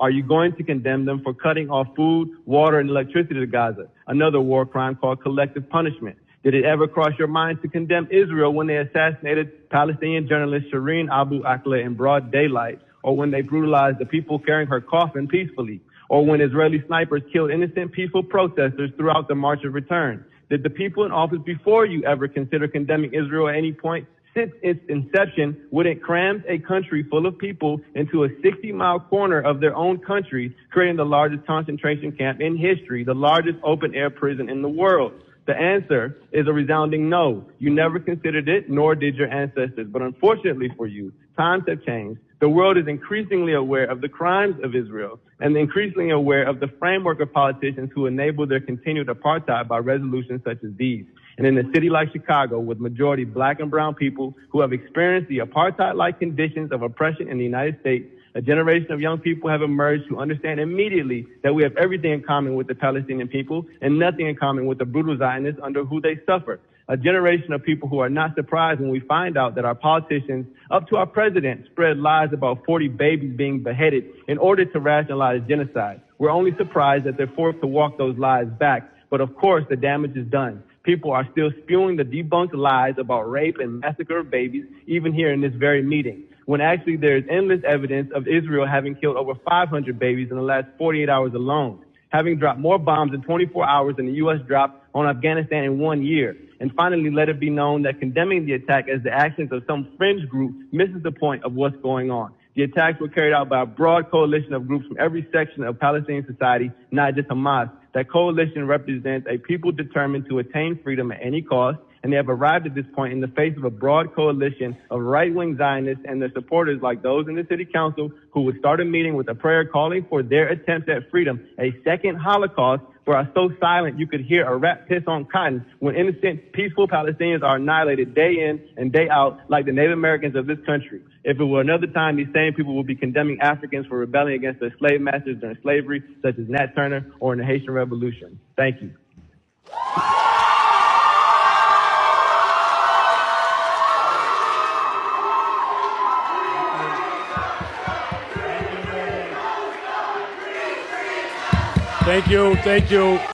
Are you going to condemn them for cutting off food, water, and electricity to Gaza, another war crime called collective punishment? Did it ever cross your mind to condemn Israel when they assassinated Palestinian journalist Shireen Abu Akleh in broad daylight, or when they brutalized the people carrying her coffin peacefully, or when Israeli snipers killed innocent peaceful protesters throughout the March of Return? Did the people in office before you ever consider condemning Israel at any point? Since its inception, when it crammed a country full of people into a 60-mile corner of their own country, creating the largest concentration camp in history, the largest open-air prison in the world? The answer is a resounding no. You never considered it, nor did your ancestors. But unfortunately for you, times have changed. The world is increasingly aware of the crimes of Israel and increasingly aware of the framework of politicians who enable their continued apartheid by resolutions such as these. And in a city like Chicago, with majority black and brown people who have experienced the apartheid-like conditions of oppression in the United States, a generation of young people have emerged who understand immediately that we have everything in common with the Palestinian people and nothing in common with the brutal Zionists under who they suffer. A generation of people who are not surprised when we find out that our politicians, up to our president, spread lies about 40 babies being beheaded in order to rationalize genocide. We're only surprised that they're forced to walk those lies back. But of course, the damage is done. People are still spewing the debunked lies about rape and massacre of babies, even here in this very meeting, when actually there is endless evidence of Israel having killed over 500 babies in the last 48 hours alone, having dropped more bombs in 24 hours than the U.S. dropped on Afghanistan in 1 year. And finally, let it be known that condemning the attack as the actions of some fringe group misses the point of what's going on. The attacks were carried out by a broad coalition of groups from every section of Palestinian society, not just Hamas. That coalition represents a people determined to attain freedom at any cost, and they have arrived at this point in the face of a broad coalition of right-wing Zionists and their supporters like those in the city council who would start a meeting with a prayer calling for their attempts at freedom, a second Holocaust, but are so silent you could hear a rat piss on cotton when innocent, peaceful Palestinians are annihilated day in and day out like the Native Americans of this country. If it were another time, these same people would be condemning Africans for rebelling against their slave masters during slavery, such as Nat Turner or in the Haitian Revolution. Thank you. Thank you.